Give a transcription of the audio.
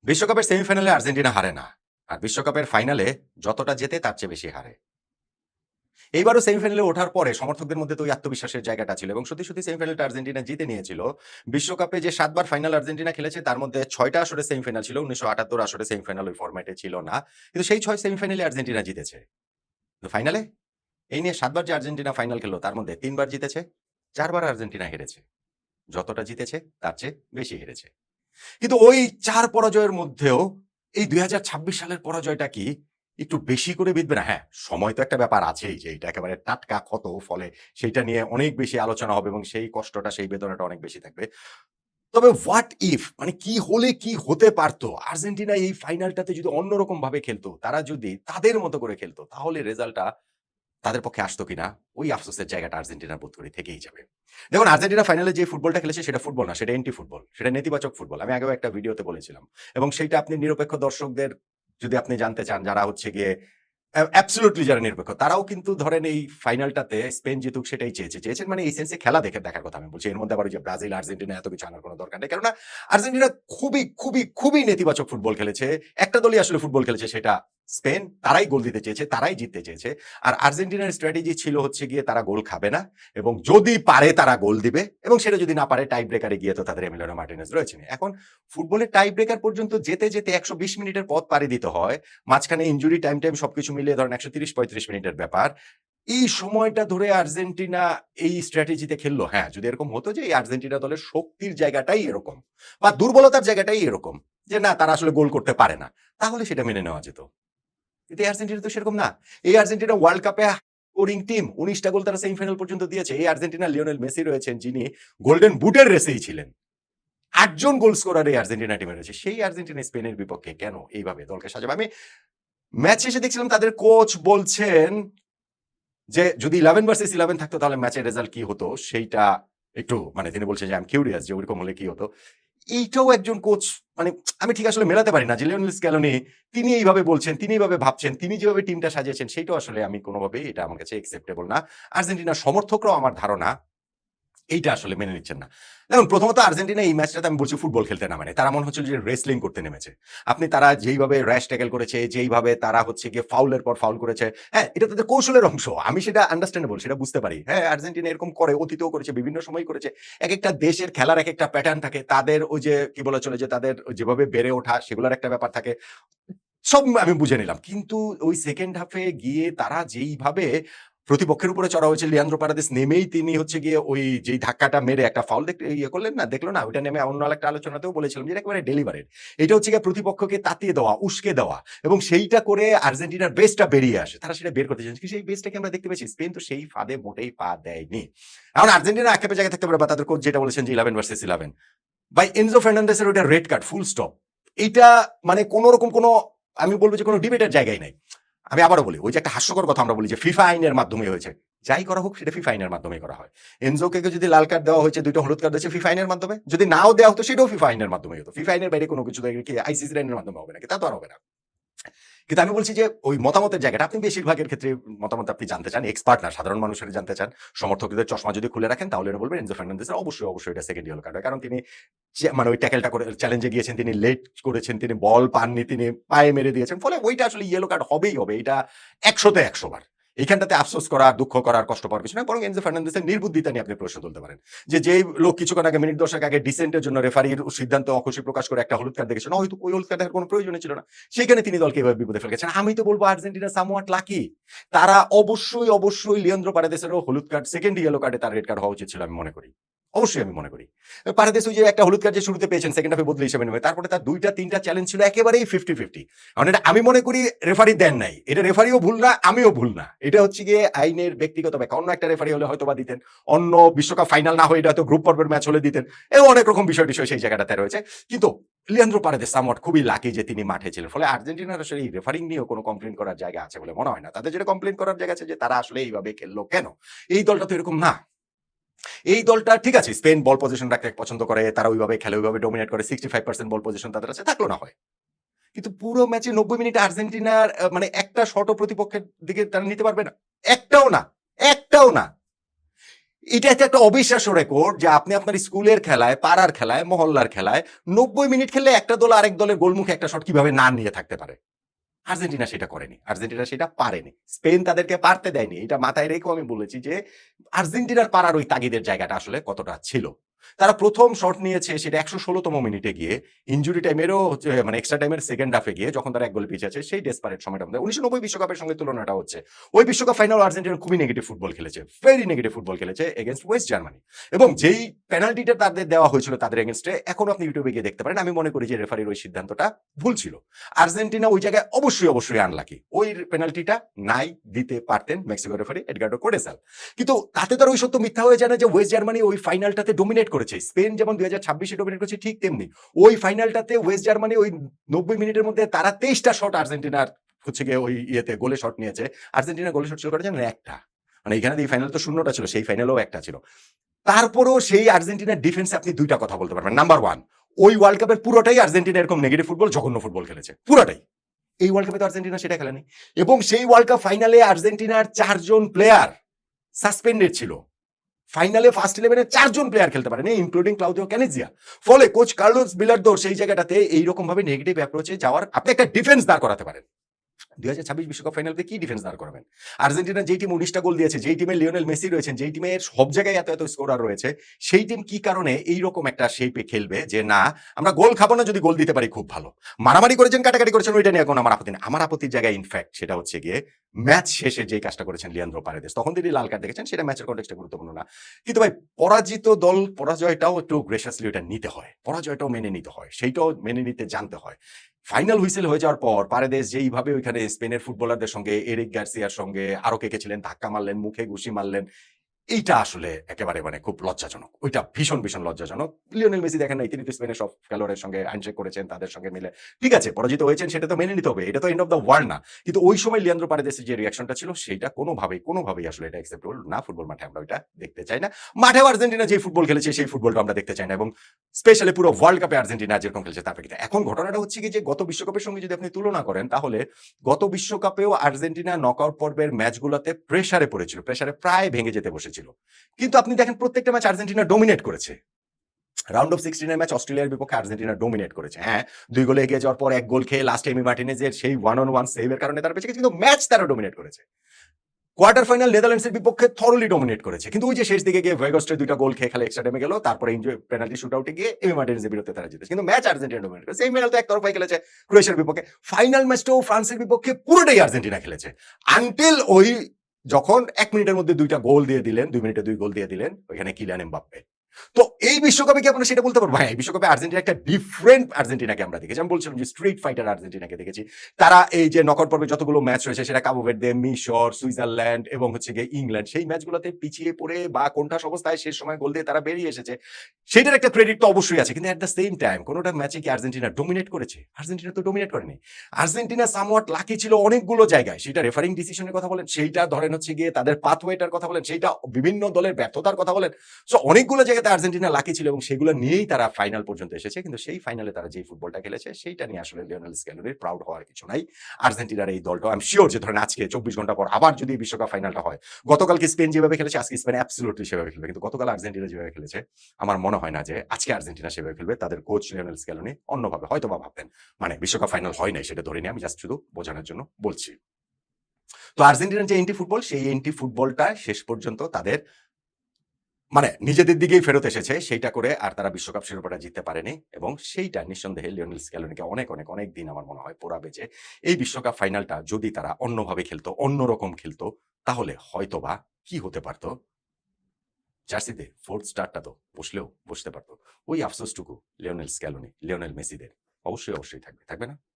বিশ্বকাপের সেমিফাইনালে আর্জেন্টিনা হারে না, আর বিশ্বকাপের ফাইনালে যতটা জেতে তার চেয়ে বেশি হারে। এইবারও সেমিফাইনালে ওঠার পরে সমর্থকদের মধ্যে তো ওই আত্মবিশ্বাসের জায়গাটা ছিল এবং সত্যি সত্যি সেমিফাইনালটা আর্জেন্টিনা জিতে নিয়েছিল। বিশ্বকাপে যে ৭ বার ফাইনাল আর্জেন্টিনা খেলেছে তার মধ্যে ৬টা আসরে সেমিফাইনাল ছিল। ১৯৭৮ আসরে সেমিফাইনাল ওই ফরম্যাটে ছিল না। কিন্তু সেই ৬ সেমিফাইনালে আর্জেন্টিনা জিতেছে। তো ফাইনালে এই নিয়ে ৭ বার যে আর্জেন্টিনা ফাইনাল খেললো তার মধ্যে ৩ বার জিতেছে, ৪ বার আর্জেন্টিনা হেরেছে। যতটা জিতেছে তার চেয়ে বেশি হেরেছে। কিন্তু ওই ৪ পরাজয়ের মধ্যেও এই ২০২৬ সালের পরাজয়টা কি একটু বেশি করে বিঁধবে না? হ্যাঁ, সময় তো একটা ব্যাপার আছেই যে এটা একেবারে টাটকা ক্ষত, ফলে সেইটা নিয়ে অনেক বেশি আলোচনা হবে এবং সেই কষ্টটা, সেই বেদনাটা অনেক বেশি থাকবে। তবে হোয়াট ইফ, মানে কি হলে কি হতে পারতো? আর্জেন্টিনা এই ফাইনালটাতে যদি অন্যরকম ভাবে খেলতো, তারা যদি তাদের মতো করে খেলতো, তাহলে রেজাল্টটা তাদের পক্ষে আসতো কিনা, ওই আফসোসের জায়গাটা আর্জেন্টিনার বোধ করি থেকেই যাবে। দেখুন, আর্জেন্টিনা ফাইনালে যে ফুটবলটা খেলেছে সেটা ফুটবল না, সেটা এন্টি ফুটবল। সেটা নেতিবাচক ফুটবল। আমি আগেও একটা ভিডিওতে বলেছিলাম। এবং সেইটা আপনি নিরপেক্ষ দর্শকদের যদি আপনি জানতে চান, যারা হচ্ছে গিয়ে অ্যাবসোলিউটলি যারা নিরপেক্ষ, তারাও কিন্তু ধরেন এই ফাইনালটাতে স্পেন জিতুক সেটাই চেয়েছে। চেয়েছেন মানে এই সেন্সে খেলা দেখার কথা আমি বলছি। এর মধ্যে আবার ওই যে ব্রাজিল, আর্জেন্টিনা এত কিছু আনার কোন দরকার নেই। কেননা আর্জেন্টিনা খুবই নেতিবাচক ফুটবল খেলেছে। একটা দলই আসলে ফুটবল খেলেছে, সেটা স্পেন। তারাই গোল দিতে চেয়েছে, তারাই জিততে চেয়েছে। আর আর্জেন্টিনার স্ট্র্যাটেজি ছিল হচ্ছে গিয়ে তারা গোল খাবে না এবং যদি পারে তারা গোল দিবে এবং সেটা যদি না পারে টাই ব্রেকারে গিয়ে তো তাদের এমিলিয়ানো মার্টিনেজ রয়েছেন। এখন ফুটবলের টাই ব্রেকার পর্যন্ত যেতে ১২০ মিনিটের পথ পাড়ি দিতে হয়। মাঝখানে ইনজুরি টাইম সবকিছু মিলিয়ে ধরেন ১৩০-৩৫ মিনিটের ব্যাপার। এই সময়টা ধরে আর্জেন্টিনা এই স্ট্র্যাটেজিতে খেললো। হ্যাঁ, যদি এরকম হতো যে এই আর্জেন্টিনা দলের শক্তির জায়গাটাই এরকম বা দুর্বলতার জায়গাটাই এরকম যে না, তারা আসলে গোল করতে পারে না, তাহলে সেটা মেনে নেওয়া যেত। কিন্তু এই আর্জেন্টিনা তো সেরকম না। এই আর্জেন্টিনা ওয়ার্ল্ড কাপে স্কোরিং টিম, ১৯ টা গোল তারা সেমিফাইনাল পর্যন্ত দিয়েছে। এই আর্জেন্টিনা লিওনেল মেসি রয়েছেন, যিনি গোল্ডেন বুটের রেসেই ছিলেন। ৮ জন গোল স্কোরার এই আর্জেন্টিনা টিমে রয়েছে। সেই আর্জেন্টিনা স্পেনের বিপক্ষে কেন এইভাবে দলকে সাজাবে? আমি ম্যাচ শেষে দেখছিলাম তাদের কোচ বলছেন যে যদি 11 ভার্সেস 11 থাকতো তাহলে ম্যাচের রেজাল্ট কি হতো সেইটা একটু, মানে তিনি বলছেন যে আই এম কিউরিয়াস যে ওরকম হলে কি হতো। এইটাও একজন কোচ, মানে আমি ঠিক আসলে মেলাতে পারি না যে লিওনেল স্ক্যালোনি তিনি এইভাবে বলছেন, তিনি এইভাবে ভাবছেন, তিনি যেভাবে টিমটা সাজিয়েছেন সেইটাও আসলে আমি কোনোভাবেই এটা আমার কাছে অ্যাকসেপ্টেবল না। আর্জেন্টিনার সমর্থকরাও আমার ধারণা এইটা আসলে মেনে নিচ্ছেন না। দেখুন, প্রথমত আর্জেন্টিনা এই ম্যাচটাতে আমি বলছি ফুটবল খেলতে নামেনি। তারা মনে হচ্ছিল যে রেসলিং করতে নেমেছে। তারা যেইভাবে র‍্যাশ ট্যাকল করেছে, যেইভাবে তারা হচ্ছে গিয়ে ফাউলের পর ফাউল করেছে, হ্যাঁ, এটা তাদের কৌশলের অংশ। আমি সেটা আন্ডারস্ট্যান্ডেবল, সেটা বুঝতে পারি। হ্যাঁ, আর্জেন্টিনা এরকম করে, অতীতেও করেছে, বিভিন্ন সময়ই করেছে। একেকটা দেশের খেলার একেকটা প্যাটার্ন থাকে। তাদের ওই যে কি বলা চলে যে তাদের যেভাবে বেড়ে ওঠা সেগুলোর একটা ব্যাপার থাকে। সব আমি বুঝে নিলাম। কিন্তু ওই সেকেন্ড হাফে গিয়ে তারা যেইভাবে প্রতিপক্ষের উপরে চড়া হয়েছে, লিয়ান্দ্রো পারাদেস নেমেই তিনি হচ্ছে গিয়ে ওই যেই ধাক্কাটা মেরে একটা ফাউল করলেন না, দেখলো না? ওইটা নেমে অন্য আরেকটা আলোচনাতেও বলেছিলাম যে এটা একেবারে ডেলিভারেট। এটা হচ্ছে গিয়ে প্রতিপক্ষকে তাতিয়ে দেওয়া, উস্কে দেওয়া এবং সেইটা করে আর্জেন্টিনার বেসটা বেরিয়ে আসে। তারা সেটা বের করতে চাইছে। কিন্তু সেই বেসটাকে আমরা দেখতে পেয়েছি। স্পেন তো সেই ফাঁদে মোটেই পা দেয়নি। এখন আর্জেন্টিনা আক্ষেপের জায়গায় থাকতে পারে বা তাদের কোচ যেটা বলেছেন যে 11 ভার্সেস 11। ভাই, এনজো ফার্নান্দেসের ওইটা রেড কার্ড, ফুল স্টপ। এইটা মানে কোন রকম কোন, আমি বলব যে কোন ডিবেটের জায়গায় নাই। আমি আবারও বলি, ওই যে একটা হাস্যকর কথা আমরা বলি যে ফিফা আইনের মাধ্যমে হয়েছে। যাই করা হোক সেটা ফিফা আইনের মাধ্যমেই করা হয়। এনজোকে যদি লাল কার্ড দেওয়া হয়েছে, ২ টা হলুদ কার্ড দিয়েছে ফিফা আইনের মাধ্যমে। যদি নাও দেওয়া হতো সেটাও ফিফা আইনের মাধ্যমেই হতো। ফিফা আইনের বাইরে কোন কিছু কি আইসিসি আইনের মাধ্যমে হবে নাকি? তা তো আর হবে না। কিন্তু আমি বলছি যে ওই মতামতের জায়গাটা আপনি বেশিরভাগের ক্ষেত্রে মতামত আপনি জানতে চান, এক্সপার্ট না, সাধারণ মানুষের জানতে চান। সমর্থকদের চশমা যদি খুলে রাখেন তাহলে এটা বলবেন এনজো ফার্নান্দেজের অবশ্যই এটা সেকেন্ড ইয়েলো কার্ড হয়। কারণ তিনি মানে ওই ট্যাকেলটা করে চ্যালেঞ্জে গিয়েছেন, তিনি লেট করেছেন, তিনি বল পাননি, তিনি পায়ে মেরে দিয়েছেন। ফলে ওইটা আসলে ইয়েলো কার্ড হবেই হবে। এটা ১০০ তে ১০০ বার। এইখানটাতে আফসোস করা, দুঃখ করার, কষ্ট পাওয়ার কিছু না। বরং এনজো ফার্নান্দেজের নির্বুদ্ধিতা নিয়ে আপনি প্রশ্ন তুলতে পারেন। যেই লোক কিছুক্ষণ আগে, মিনিট ১০ আগে ডিসেন্টের জন্য রেফারির সিদ্ধান্ত অখুশি প্রকাশ করে একটা হলুদ কার্ড দেখেছেন, হয়তো ওই হলুদ কার্ড দেখার কোনো প্রয়োজনই ছিল না। সেখানে তিনি দলকে এভাবে বিপদে ফেলে গেছেন। আমি তো বলব আর্জেন্টিনা সামওয়াট লাকি। তারা অবশ্যই লিয়ান্দ্রো পারেদেসেরও হলুদ কার্ড, সেকেন্ড ইয়েলো কার্ডে তার রেড কার্ড হওয়া উচিত ছিল আমি মনে করি। অবশ্যই আমি মনে করি। পারেদেস ওই যে একটা হলুদ কার্ড যে শুরুতে পেয়েছেন সেকেন্ড হাফে বদলি হিসেবে নেবে। তারপরে তার ২ টা ৩ টা চ্যালেঞ্জ ছিল একেবারেই 50-50। কারণ এটা আমি মনে করি রেফারি দেন নাই। এটা রেফারিও ভুল না, আমিও ভুল না। এটা হচ্ছে গিয়ে আইনের ব্যক্তিগত ব্যাখ্যা। অন্য একটা রেফারি হলে হয়তোবা দিতেন। অন্য বিশ্বকাপ ফাইনাল না হয়ে এটা হয়তো গ্রুপ পর্বের ম্যাচ হলে দিতেন। অনেক রকম বিষয় সেই জায়গাটাতে রয়েছে। কিন্তু লিয়ান্দ্রো পারেদেস সামওয়াট খুবই লাকি যে তিনি মাঠে ছিলেন। ফলে আর্জেন্টিনার আসলে এই রেফারিং নিয়েও কোনো কমপ্লেইন করার জায়গা আছে বলে মনে হয় না। তাদের যেটা কমপ্লেইন করার জায়গা আছে যে তারা আসলে এইভাবে খেললো কেন? এই দলটা তো এরকম না। এই দলটা ঠিক আছে, স্পেন বল পজিশন রাখতে পছন্দ করে, তারা ওইভাবে খেলে, ওইভাবে ডমিনেট করে, 65% বল পজিশন তাদের আছে, থাকলো না হয়। কিন্তু পুরো ম্যাচে ৯০ মিনিটে আর্জেন্টিনার মানে একটা শটও প্রতিপক্ষের দিকে তারা নিতে পারবে না। একটাও না। এটা একটা অবিশ্বাস্য রেকর্ড যে আপনি আপনার স্কুলের খেলায়, পাড়ার খেলায়, মহল্লার খেলায় 90 মিনিট খেললে একটা দল আরেক দলের গোলমুখে একটা শট কিভাবে না নিয়ে থাকতে পারে। আর্জেন্টিনা সেটা করেনি। আর্জেন্টিনা সেটা পারেনি। স্পেন তাদেরকে পারতে দেয়নি। এটা মাথায় রেখেও আমি বলেছি যে আর্জেন্টিনার পারার ওই তাগিদের জায়গাটা আসলে কতটা ছিল। তারা ১ম শট নিয়েছে সেটা ১১৬তম মিনিটে গিয়ে ইনজুরি টাইমেরও হচ্ছে মানে এক্সট্রা টাইমের সেকেন্ড হাফে গিয়ে যখন তারা ১ গোলে পিছিয়ে আছে সেই ডেসপারেট সময়টার মধ্যে ১৯৯০ বিশ্বকাপের সঙ্গে তুলনাটা হচ্ছে। ওই বিশ্বকাপ ফাইনাল আর্জেন্টিনা খুবই নেগেটিভ ফুটবল খেলেছে। ভেরি নেগেটিভ ফুটবল খেলেছে এগেইনস্ট ওয়েস্ট জার্মানি। এবং যেই পেনাল্টিটা তাদের দেওয়া হয়েছিল তাদের এগেইনস্টে এখনো আপনি ইউটিউবে গিয়ে দেখতে পারেন। আমি মনে করি যে রেফারির ওই সিদ্ধান্তটা ভুল ছিল। আর্জেন্টিনা ওই জায়গায় অবশ্যই আনলাকি। ওই পেনাল্টিটা নাই দিতে পারতেন মেক্সিকো রেফারি এডগার্ডো কোর্টেসাল। কিন্তু তাতে তো আর ওই সত্য মিথ্যা হয়ে যায় না যে ওয়েস্ট জার্মানি ওই ফাইনালটাতে ডমিনেট করেছে। স্পেন যেমন ২০২৬ ডমিনেট করেছে ঠিক তেমনি ওই ফাইনালটাতে ওয়েস্ট জার্মানি ওই ৯০ মিনিটের মধ্যে তারা ২৩টা শট আর্জেন্টিনার হচ্ছে গিয়ে ওই ইয়েতে গোলে শট নিয়েছে। আর্জেন্টিনা গোলে শট ছিল করেছে একটা। মানে এখানে এই ফাইনাল তো শূন্যটা ছিল, সেই ফাইনালেও একটা ছিল। তারপরেও সেই আর্জেন্টিনার ডিফেন্সে আপনি দুইটা কথা বলতে পারবেন। নাম্বার 1, ওই ওয়ার্ল্ড কাপের পুরোটাই আর্জেন্টিনা এরকম নেগেটিভ ফুটবল, জঘন্য ফুটবল খেলেছে। পুরোটাই। এই ওয়ার্ল্ড কাপে তো আর্জেন্টিনা সেটা খেলেনি। এবং সেই ওয়ার্ল্ড কাপ ফাইনালে আর্জেন্টিনার ৪ জন প্লেয়ার সাসপেন্ডেড ছিল। ফাইনালে ফার্স্ট 11-এ ৪ জন প্লেয়ার খেলতে পারেনি ইনক্লুডিং ক্লাউদিও ক্যানিজিয়া। ফলে কোচ কার্লোস বিলার্দোর সেই জায়গাটাতে এইরকম ভাবে নেগেটিভ অ্যাপ্রোচে যাওয়ার আপনি একটা ডিফেন্স দাঁড় করাতে পারেন। ২০২৬ বিশ্বকাপ ফাইনালে কি ডিফেন্স দাঁড় করাবেন? আর্জেন্টিনা যেই টিম ১৯টা গোল দিয়েছে, যেই টিমে লিওনেল মেসি রয়েছেন, যেই টিমের সব জায়গায় এত স্কোরার রয়েছে, সেই টিম কি কারণে এইরকম একটা শেপে খেলবে যে না আমরা গোল খাবো না, যদি গোল দিতে পারি খুব ভালো। মারামারি করেছেন, কাটাকাটি করেছেন, ওইটা নিয়ে এখন আমার আপত্তি নেই। আমার আপত্তির জায়গায় ইনফ্যাক্ট সেটা হচ্ছে গিয়ে ম্যাচ শেষে যেই কাজটা করেছেন লিয়ান্দ্রো পারেদেস, তখন তিনি লাল কার্ড দেখেছেন, সেটা ম্যাচের কনটেক্সটে গুরুত্বপূর্ণ না। কিন্তু ভাই পরাজিত দল পরাজয়টাও একটু গ্রেসিয়াসলি ওটা নিতে হয়, পরাজয়টাও মেনে নিতে হয়, সেইটাও মেনে নিতে জানতে হয়। ফাইনাল হুইসেল হয়ে যাওয়ার পর পারেদেস যেইভাবে ওইখানে স্পেনের ফুটবলারদের সঙ্গে এরিক গার্সিয়ার সঙ্গে আরো কে ছিলেন ধাক্কা মারলেন, মুখে ঘুষি মারলেন, এইটা আসলে একেবারে মানে খুব লজ্জাজনক। ওইটা ভীষণ লজ্জাজনক। লিওনেল মেসি দেখেন নাই, তিনি তো স্পেনের সব খেলোয়াড়ের সঙ্গে হ্যান্ডশেক করেছেন, তাদের সঙ্গে মিলে ঠিক আছে পরাজিত হয়েছেন, সেটা তো মেনে নিতে হবে, এটা তো এন্ড অফ দ্য ওয়ার্ল্ড না। কিন্তু ওই সময় লিয়ান্দ্রো পারেদেসের যে রিঅ্যাকশনটা ছিল সেটা কোনোভাবেই আসলে এটা অ্যাকসেপ্টেবল না। ফুটবল মাঠে আমরা ওইটা দেখতে চাই না। মাঠেও আর্জেন্টিনা যে ফুটবল খেলেছে সেই ফুটবলটা আমরা দেখতে চাই না, এবং স্পেশালি পুরো ওয়ার্ল্ড কাপে আর্জেন্টিনা যেরকম খেলেছে তার প্রেক্ষিতে। এখন ঘটনাটা হচ্ছে কি যে গত বিশ্বকাপের সঙ্গে যদি আপনি তুলনা করেন তাহলে গত বিশ্বকাপেও আর্জেন্টিনা নকআউট পর্বের ম্যাচগুলোতে প্রেসারে পড়েছিল, প্রেসারে প্রায় ভেঙে যেতে বসেছিল। কিন্তু আপনি দেখেন প্রত্যেকটা ম্যাচ আর্জেন্টিনা ডমিনেট করেছে। রাউন্ড অফ 16 এর ম্যাচ অস্ট্রেলিয়ার বিপক্ষে আর্জেন্টিনা ডমিনেট করেছে। হ্যাঁ, 2 গোলে এগিয়ে যাওয়ার পর 1 গোল খেয়ে লাস্টে এমি মার্টিনেজের সেই 1 on 1 সেভের কারণে তারা বেঁচে গেছে, কিন্তু ম্যাচ তারা ডমিনেট করেছে। কোয়ার্টার ফাইনাল নেদারল্যান্ডসের বিপক্ষে থরলি ডমিনেট করেছে, কিন্তু ওই যে শেষ দিকে গিয়ে ভেগাস্টের 2টা গোল খেয়ে খালি এক্সট্রা টাইমে গেল, তারপরে পেনাল্টি শুটআউটে গিয়ে এমি মার্টিনেজের বিরুদ্ধে তারা জিতেছে, কিন্তু ম্যাচ আর্জেন্টিনা ডমিনেট করেছে। এই ফাইনাল তো একতরফাই খেলেছে ক্রোয়েশিয়ার বিপক্ষে। ফাইনাল ম্যাচটাও ফ্রান্সের বিপক্ষে পুরোটাই আর্জেন্টিনা খেলেছে আনটিল ওই যখন 1 মিনিটের মধ্যে 2টা গোল দিয়ে দিলেন, 2 মিনিটে 2 গোল দিয়ে দিলেন ওইখানে কিলিয়ান এমবাপ্পে। তো এই বিশ্বকাপে কি আপনারা সেটা বলতে পারবেন? ভাই এই বিশ্বকাপে আর্জেন্টিনা একটা ডিফারেন্ট আর্জেন্টিনাকে আমরা দেখেছি। আমি বলছিলাম যে স্ট্রিট ফাইটার আর্জেন্টিনাকে দেখেছি। তারা এই যে নকআউট পর্বে যতগুলো ম্যাচ রয়েছে সেটা কাবো ভের্দে, মিশর, সুইজারল্যান্ড এবং হচ্ছে গিয়ে ইংল্যান্ড, সেই ম্যাচগুলোতে পিছিয়ে পড়ে বা কোণঠাস অবস্থায় শেষ সময় গোল দিয়ে তারা বেরিয়ে এসেছে। সেটার একটা ক্রেডিট তো অবশ্যই আছে, কিন্তু এট দ্য সেম টাইম কোনোটা ম্যাচে কি আর্জেন্টিনা ডমিনেট করেছে? আর্জেন্টিনা তো ডমিনেট করেনি। আর্জেন্টিনা সামওয়াট লাকি ছিল অনেকগুলো জায়গায়, সেটা রেফারিং ডিসিশনের কথা বলেন, সেইটা ধরেন হচ্ছে গিয়ে তাদের পাথওয়েটার কথা বলেন, সেইটা বিভিন্ন দলের ব্যর্থতার কথা বলেন। সো অনেকগুলো জায়গাতে আর্জেন্টিনা লাকি ছিল এবং সেগুলো নিয়েই তারা ফাইনাল পর্যন্ত এসেছে। কিন্তু সেই ফাইনালে তারা যে ফুটবলটা খেলেছে সেইটা নিয়ে আসলে লিওনেল স্ক্যালোনির প্রাউড হওয়ার কিছু নাই। আর্জেন্টিনার এই দলটা আমি শিওর যে ধরেন আজকে 24 ঘন্টা পর আবার যদি বিশ্বকাপ ফাইনালটা হয়, গতকালকে স্পেন যেভাবে খেলেছে আজকে স্পেন অ্যাবসলিউটলি সেভাবে খেলবে, কিন্তু গতকাল আর্জেন্টিনা যেভাবে খেলেছে আমার মনে হয় না যে আজকে আর্জেন্টিনা সেভাবে খেলবে। তাদের কোচ লিওনেল স্ক্যালোনি অন্যভাবে হয়তো বা ভাবতেন, মানে বিশ্বকাপ ফাইনাল হয় নাই সেটা ধরে নিয়ে আমি জাস্ট শুধু বোঝানোর জন্য বলছি। তো আর্জেন্টিনার যে এন্টি ফুটবল, সেই এন্টি ফুটবলটা শেষ পর্যন্ত তাদের মানে নিজেদের দিকেই ফেরত এসেছে, সেইটা করে আর তারা বিশ্বকাপ শিরোপাটা জিততে পারেনি, এবং সেইটা নিঃসন্দেহে লিওনেল স্ক্যালোনিকে অনেক দিন আমার মনে হয় পোড়াবে যে এই বিশ্বকাপ ফাইনালটা যদি তারা অন্যভাবে খেলতো, অন্যরকম খেলতো, তাহলে হয়তোবা কি হতে পারতো, জার্সিতে 4th স্টারটা তো বসলেও বসতে পারতো। ওই আফসোসটুকু লিওনেল স্ক্যালোনি, লিওনেল মেসিদের অবশ্যই থাকবে না?